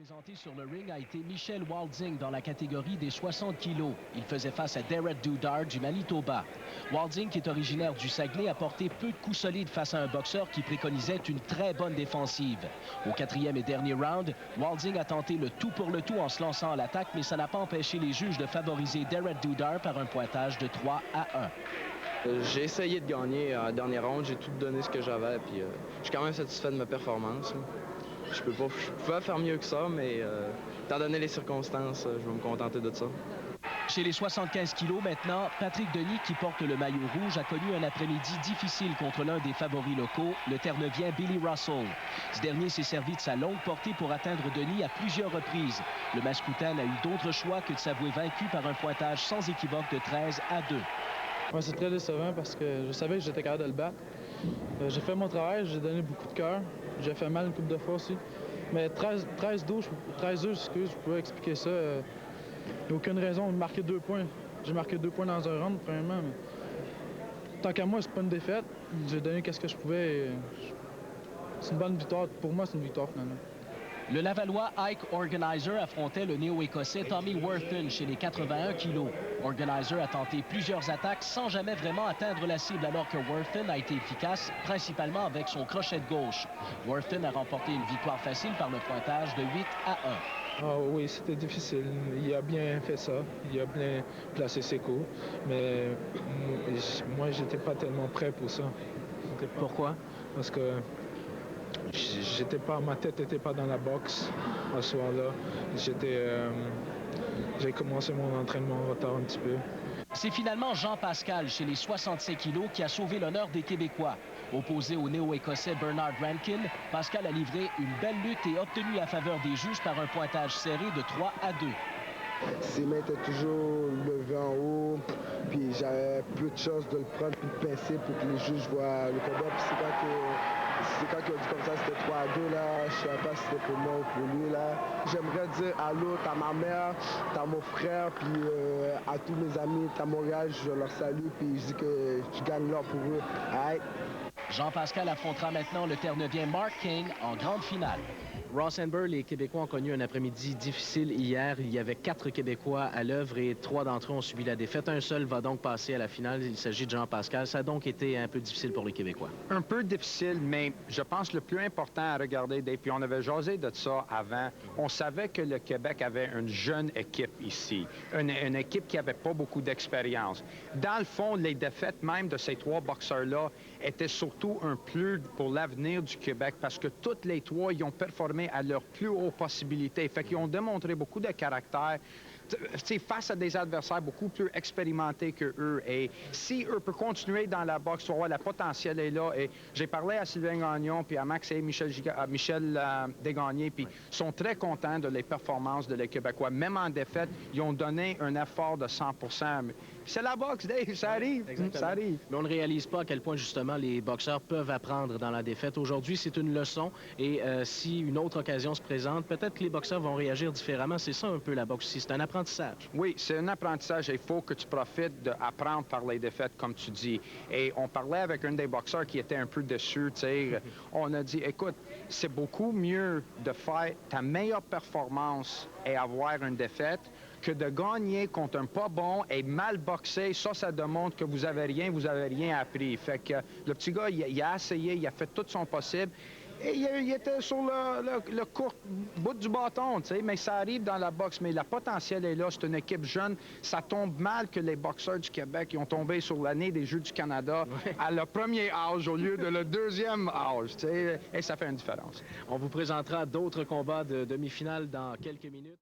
Présenté sur le ring a été Michel Walding dans la catégorie des 60 kilos. Il faisait face à Derek Doudard du Manitoba. Walding, qui est originaire du Saguenay, a porté peu de coups solides face à un boxeur qui préconisait une très bonne défensive. Au quatrième et dernier round, Walding a tenté le tout pour le tout en se lançant à l'attaque, mais ça n'a pas empêché les juges de favoriser Derek Doudard par un pointage de 3-1. J'ai essayé de gagner en dernier round, j'ai tout donné ce que j'avais, puis je suis quand même satisfait de ma performance. Je pouvais faire mieux que ça, mais étant donné les circonstances, je vais me contenter de ça. Chez les 75 kilos maintenant, Patrick Denis, qui porte le maillot rouge, a connu un après-midi difficile contre l'un des favoris locaux, le Terre-Neuvien Billy Russell. Ce dernier s'est servi de sa longue portée pour atteindre Denis à plusieurs reprises. Le Mascoutin n'a eu d'autre choix que de s'avouer vaincu par un pointage sans équivoque de 13-2. Ouais, c'est très décevant parce que je savais que j'étais capable de le battre. J'ai fait mon travail, j'ai donné beaucoup de cœur. J'ai fait mal une couple de fois aussi. Mais 13-2, excuse, je pourrais expliquer ça. Il n'y a aucune raison de marquer 2 points. J'ai marqué 2 points dans un round, premièrement. Mais tant qu'à moi, c'est pas une défaite. J'ai donné ce que je pouvais. C'est une bonne victoire. Pour moi, c'est une victoire, finalement. Le Lavallois Ike Organizer affrontait le néo-écossais Tommy Worthen chez les 81 kilos. Organizer a tenté plusieurs attaques sans jamais vraiment atteindre la cible, alors que Worthen a été efficace, principalement avec son crochet de gauche. Worthen a remporté une victoire facile par le pointage de 8-1. Ah oui, c'était difficile. Il a bien fait ça. Il a bien placé ses coups. Mais moi, j'étais pas tellement prêt pour ça. Pourquoi? Parce que ma tête n'était pas dans la boxe ce soir-là. J'ai commencé mon entraînement en retard un petit peu. C'est finalement Jean Pascal, chez les 67 kilos, qui a sauvé l'honneur des Québécois. Opposé au néo-écossais Bernard Rankin, Pascal a livré une belle lutte et obtenu la faveur des juges par un pointage serré de 3-2. Ses mains étaient toujours levées en haut, puis j'avais peu de chances de le prendre puis de pincer pour que les juges voient le combat. Puis c'est quand il a dit comme ça, c'était 3-2, là, je ne savais pas si c'était pour moi ou pour lui, là. J'aimerais dire allô, t'as ma mère, t'as mon frère, puis à tous mes amis, t'as Montréal, je leur salue, puis je dis que je gagne l'or pour eux. Right. Jean-Pascal affrontera maintenant le Terre-Neuvien Mark King en grande finale. Ross Amber, les Québécois ont connu un après-midi difficile hier. Il y avait 4 Québécois à l'œuvre et 3 d'entre eux ont subi la défaite. Un seul va donc passer à la finale. Il s'agit de Jean-Pascal. Ça a donc été un peu difficile pour les Québécois. Un peu difficile, mais je pense le plus important à regarder, Dave, puis on avait jasé de ça avant. On savait que le Québec avait une jeune équipe ici, une équipe qui n'avait pas beaucoup d'expérience. Dans le fond, les défaites même de ces 3 boxeurs-là étaient surtout un plus pour l'avenir du Québec parce que toutes les 3, ils ont performé à leur plus haute possibilité. Fait qu'ils ont démontré beaucoup de caractère face à des adversaires beaucoup plus expérimentés que eux. Et si eux peuvent continuer dans la boxe, tu vois, le potentiel est là. Et j'ai parlé à Sylvain Gagnon, puis à Max et Michel Desgagnés, puis ils sont très contents de les performances de les Québécois. Même en défaite, ils ont donné un effort de 100 %. C'est la boxe, Dave, ça arrive. Ça arrive. Mais on ne réalise pas à quel point, justement, les boxeurs peuvent apprendre dans la défaite. Aujourd'hui, c'est une leçon. Et si une autre occasion se présente, peut-être que les boxeurs vont réagir différemment. C'est ça un peu la boxe aussi. C'est un apprentissage. Oui, c'est un apprentissage. Il faut que tu profites d'apprendre par les défaites, comme tu dis. Et on parlait avec un des boxeurs qui était un peu déçu. On a dit, écoute, c'est beaucoup mieux de faire ta meilleure performance et avoir une défaite que de gagner contre un pas bon et mal boxé. Ça démontre que vous avez rien appris. Fait que le petit gars, il a essayé, il a fait tout son possible. Et il était sur le court bout du bâton, mais ça arrive dans la boxe. Mais le potentiel est là. C'est une équipe jeune. Ça tombe mal que les boxeurs du Québec ils ont tombé sur l'année des Jeux du Canada à le premier âge au lieu de le deuxième âge. Et ça fait une différence. On vous présentera d'autres combats de demi-finale dans quelques minutes.